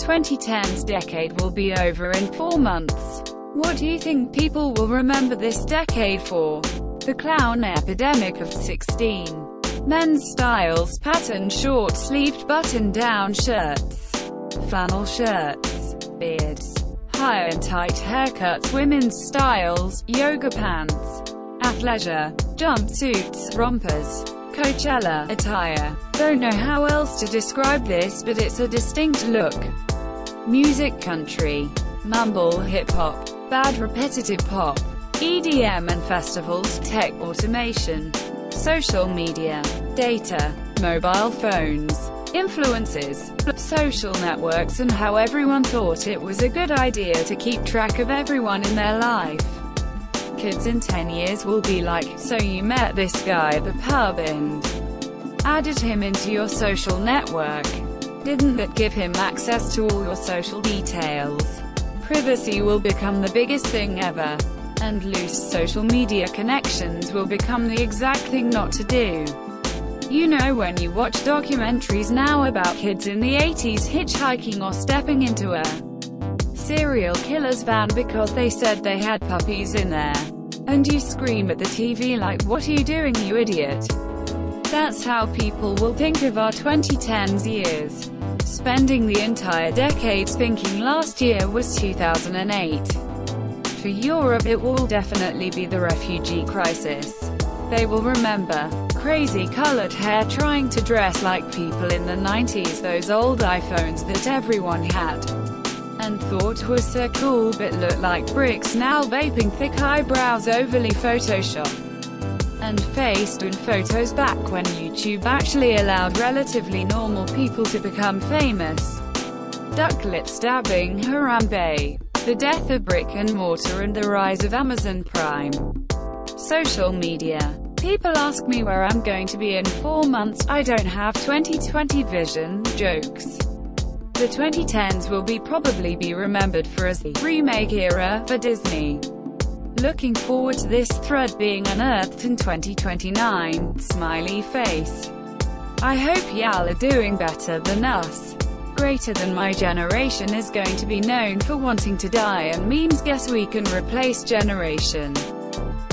2010s decade will be over in 4 months. What do you think people will remember this decade for? The clown epidemic of 16. Men's styles: pattern short-sleeved button-down shirts, flannel shirts, beards, high and tight haircuts. Women's styles: yoga pants, athleisure, jumpsuits, rompers, Coachella attire. Don't know how else to describe this, but it's a distinct look. Music: country, mumble, hip-hop, bad repetitive pop, EDM and festivals. Tech: automation, social media, data, mobile phones, influences, social networks, and how everyone thought it was a good idea to keep track of everyone in their life. Kids in 10 years will be like, so you met this guy at the pub and added him into your social network. Didn't that give him access to all your social details? Privacy will become the biggest thing ever. And loose social media connections will become the exact thing not to do. You know, when you watch documentaries now about kids in the 80s hitchhiking or stepping into a serial killer's van because they said they had puppies in there, and you scream at the TV like, "What are you doing, you idiot?" That's how people will think of our 2010s years. Spending the entire decade thinking last year was 2008. For Europe, it will definitely be the refugee crisis. They will remember crazy colored hair, trying to dress like people in the 90s, those old iPhones that everyone had and thought was so cool but looked like bricks, now vaping, thick eyebrows, overly Photoshop and Facetune photos back when YouTube actually allowed relatively normal people to become famous. Ducklet stabbing, Harambe, the death of brick and mortar, and the rise of Amazon Prime. Social media. People ask me where I'm going to be in 4 months. I don't have 2020 vision. Jokes. The 2010s will probably be remembered for as the remake era for Disney. Looking forward to this thread being unearthed in 2029. Smiley face. I hope y'all are doing better than us. Greater than my generation is going to be known for wanting to die, and memes guess we can replace generation.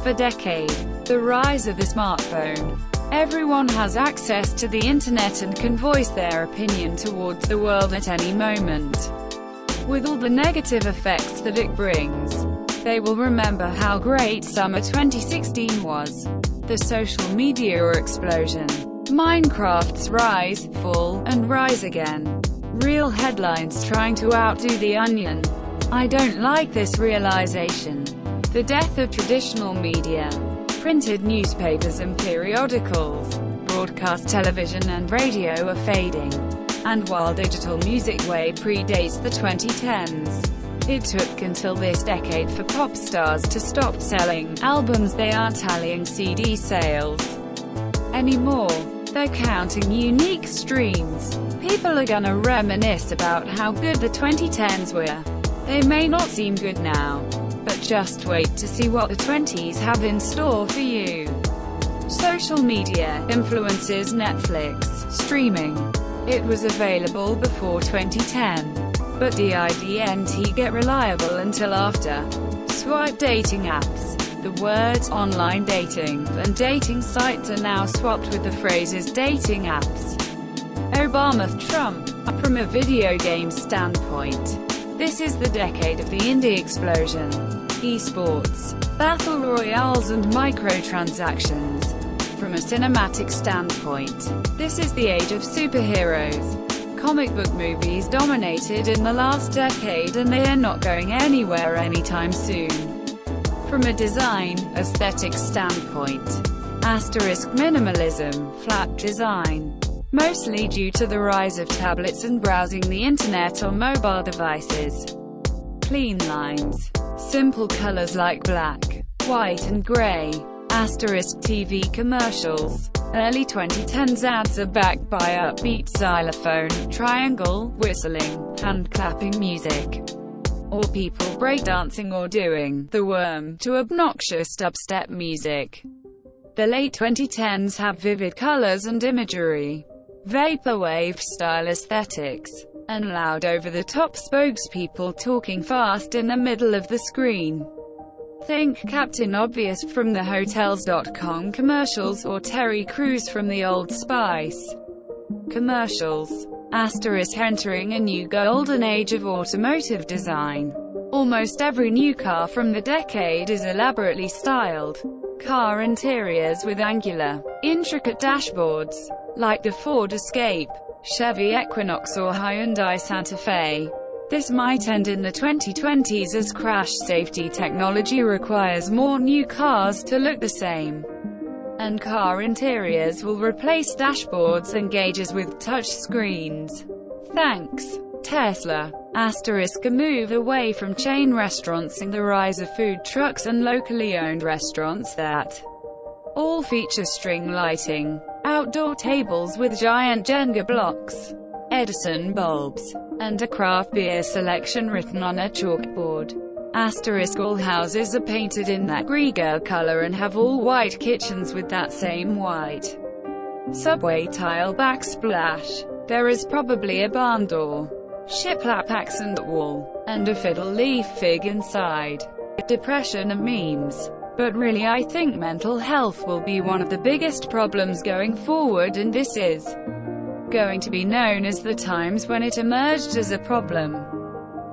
For decade. The rise of the smartphone. Everyone has access to the internet and can voice their opinion towards the world at any moment. With all the negative effects that it brings, they will remember how great summer 2016 was. The social media explosion. Minecraft's rise, fall, and rise again. Real headlines trying to outdo The Onion. I don't like this realization. The death of traditional media. Printed newspapers and periodicals, broadcast television and radio are fading. And while digital music way predates the 2010s, it took until this decade for pop stars to stop selling albums. They aren't tallying CD sales anymore. They're counting unique streams. People are gonna reminisce about how good the 2010s were. They may not seem good now, but just wait to see what the 20s have in store for you. Social media influences. Netflix streaming. It was available before 2010, but didn't get reliable until after. Swipe dating apps. The words online dating and dating sites are now swapped with the phrases dating apps. Obama, Trump. From a video game standpoint, this is the decade of the indie explosion. Esports, battle royales and microtransactions. From a cinematic standpoint, this is the age of superheroes. Comic book movies dominated in the last decade, and they are not going anywhere anytime soon. From a design, aesthetic standpoint, asterisk minimalism, flat design. Mostly due to the rise of tablets and browsing the internet on mobile devices. Clean lines. Simple colors like black, white and gray. Asterisk TV commercials. Early 2010s ads are backed by upbeat xylophone, triangle, whistling, hand-clapping music. Or people breakdancing or doing the worm to obnoxious dubstep music. The late 2010s have vivid colors and imagery. Vaporwave style aesthetics. and loud over-the-top spokespeople talking fast in the middle of the screen. Think Captain Obvious from the Hotels.com commercials or Terry Crews from the Old Spice commercials. Asterisk entering a new golden age of automotive design. Almost every new car from the decade is elaborately styled. Car interiors with angular, intricate dashboards, like the Ford Escape, Chevy Equinox or Hyundai Santa Fe. This might end in the 2020s as crash safety technology requires more new cars to look the same. And car interiors will replace dashboards and gauges with touch screens. Thanks, Tesla. Asterisk a move away from chain restaurants and the rise of food trucks and locally owned restaurants that all feature string lighting, outdoor tables with giant Jenga blocks, Edison bulbs, and a craft beer selection written on a chalkboard. Asterisk all houses are painted in that Grieger color and have all white kitchens with that same white subway tile backsplash. There is probably a barn door, shiplap accent wall, and a fiddle leaf fig inside. Depression and memes. But really I think mental health will be one of the biggest problems going forward, and this is going to be known as the times when it emerged as a problem.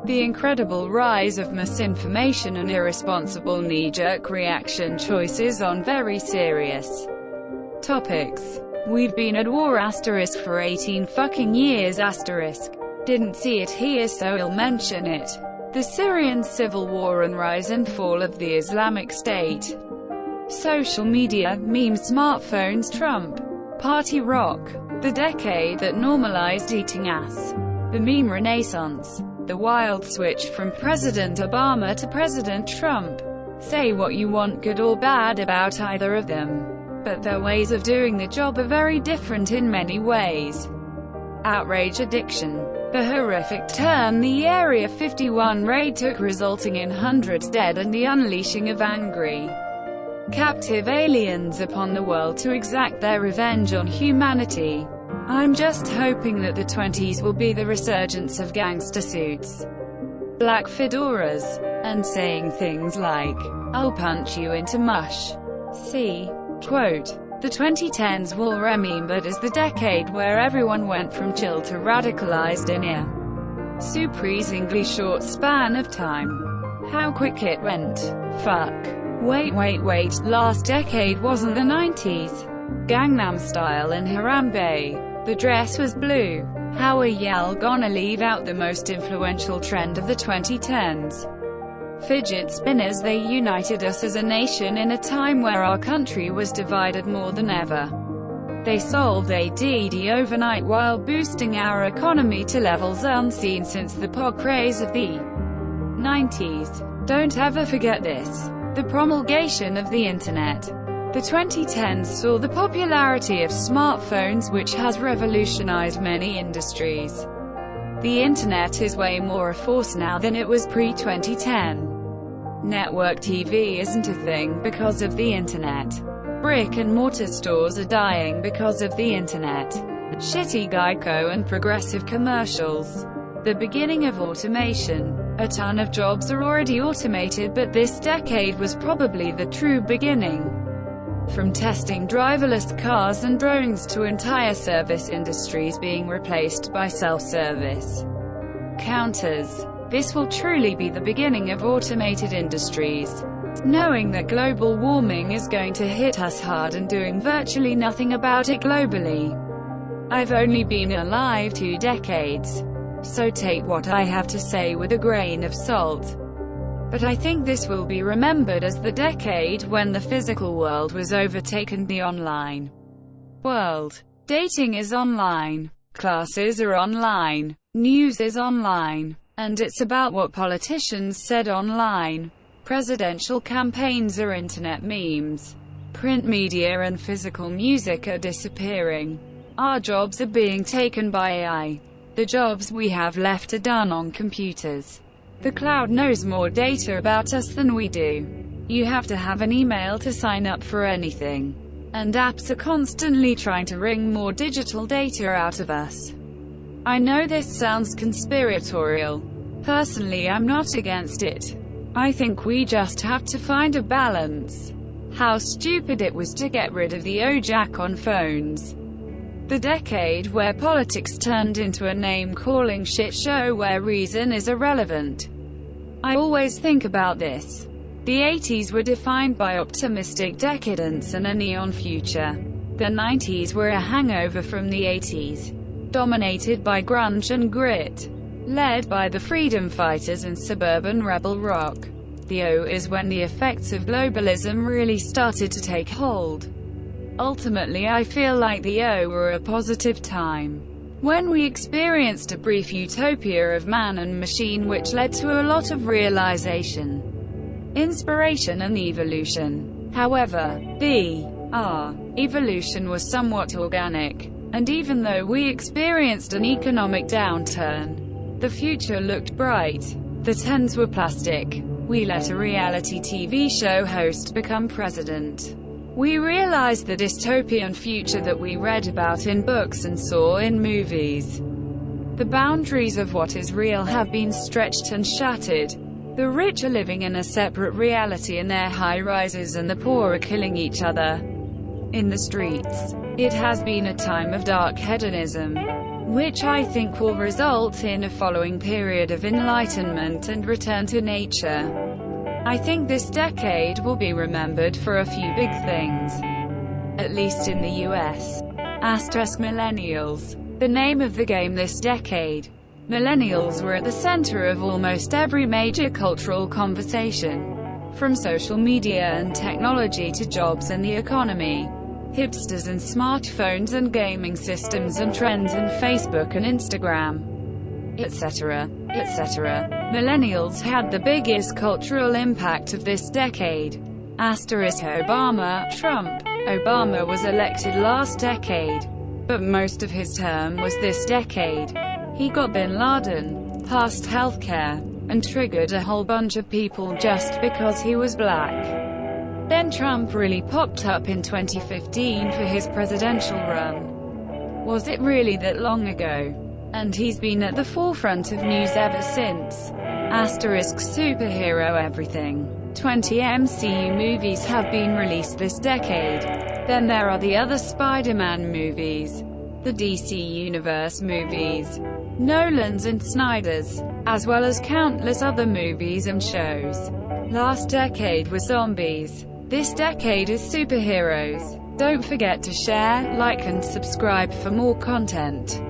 The incredible rise of misinformation and irresponsible knee-jerk reaction choices on very serious topics. We've been at war asterisk for 18 fucking years asterisk. Didn't see it here so I'll mention it. The Syrian civil war and rise and fall of the Islamic State. Social media, memes, smartphones, Trump. Party rock. The decade that normalized eating ass. The meme renaissance. The wild switch from President Obama to President Trump. Say what you want, good or bad, about either of them. But their ways of doing the job are very different in many ways. Outrage addiction. The horrific turn the Area 51 raid took, resulting in hundreds dead and the unleashing of angry, captive aliens upon the world to exact their revenge on humanity. I'm just hoping that the 20s will be the resurgence of gangster suits, black fedoras, and saying things like, "I'll punch you into mush." See, quote, the 2010s will remembered as the decade where everyone went from chill to radicalized in a surprisingly short span of time. How quick it went. Fuck. Wait, last decade wasn't the 90s. Gangnam Style and Harambe. The dress was blue. How are y'all gonna leave out the most influential trend of the 2010s? Fidget spinners. They united us as a nation in a time where our country was divided more than ever. They solved ADD overnight while boosting our economy to levels unseen since the POG craze of the 90s. Don't ever forget this. The promulgation of the Internet. The 2010s saw the popularity of smartphones, which has revolutionized many industries. The Internet is way more a force now than it was pre-2010. Network TV isn't a thing because of the Internet. Brick-and-mortar stores are dying because of the Internet. Shitty Geico and progressive commercials. The beginning of automation. A ton of jobs are already automated, but this decade was probably the true beginning. From testing driverless cars and drones to entire service industries being replaced by self-service counters. This will truly be the beginning of automated industries. Knowing that global warming is going to hit us hard and doing virtually nothing about it globally. I've only been alive 2 decades, so take what I have to say with a grain of salt. But I think this will be remembered as the decade when the physical world was overtaken the online world. Dating is online, classes are online, news is online, and it's about what politicians said online. Presidential campaigns are internet memes. Print media and physical music are disappearing. Our jobs are being taken by AI. The jobs we have left are done on computers. The cloud knows more data about us than we do. You have to have an email to sign up for anything. And apps are constantly trying to wring more digital data out of us. I know this sounds conspiratorial. Personally, I'm not against it. I think we just have to find a balance. How stupid it was to get rid of the jack on phones. The decade where politics turned into a name-calling shit show where reason is irrelevant. I always think about this. The 80s were defined by optimistic decadence and a neon future. The 90s were a hangover from the 80s, dominated by grunge and grit, led by the freedom fighters and suburban rebel rock. The 2000s is when the effects of globalism really started to take hold. Ultimately, I feel like the 2000s were a positive time, when we experienced a brief utopia of man and machine which led to a lot of realization, inspiration and evolution. However, our evolution was somewhat organic, and even though we experienced an economic downturn, the future looked bright. The 2010's were plastic. We let a reality TV show host become president. We realized the dystopian future that we read about in books and saw in movies. The boundaries of what is real have been stretched and shattered. The rich are living in a separate reality in their high-rises and the poor are killing each other in the streets. It has been a time of dark hedonism, which I think will result in a following period of enlightenment and return to nature. I think this decade will be remembered for a few big things, at least in the US. Millennials. The name of the game this decade. Millennials were at the center of almost every major cultural conversation, from social media and technology to jobs and the economy, hipsters and smartphones and gaming systems and trends and Facebook and Instagram, etc., etc. Millennials had the biggest cultural impact of this decade. Obama, Trump. Obama was elected last decade, but most of his term was this decade. He got Bin Laden, passed healthcare, and triggered a whole bunch of people just because he was black. Then Trump really popped up in 2015 for his presidential run. Was it really that long ago? And he's been at the forefront of news ever since. Superhero everything. 20 MCU movies have been released this decade. Then there are the other Spider-Man movies, the DC Universe movies, Nolan's and Snyder's, as well as countless other movies and shows. Last decade was zombies. This decade is superheroes. Don't forget to share, like and subscribe for more content.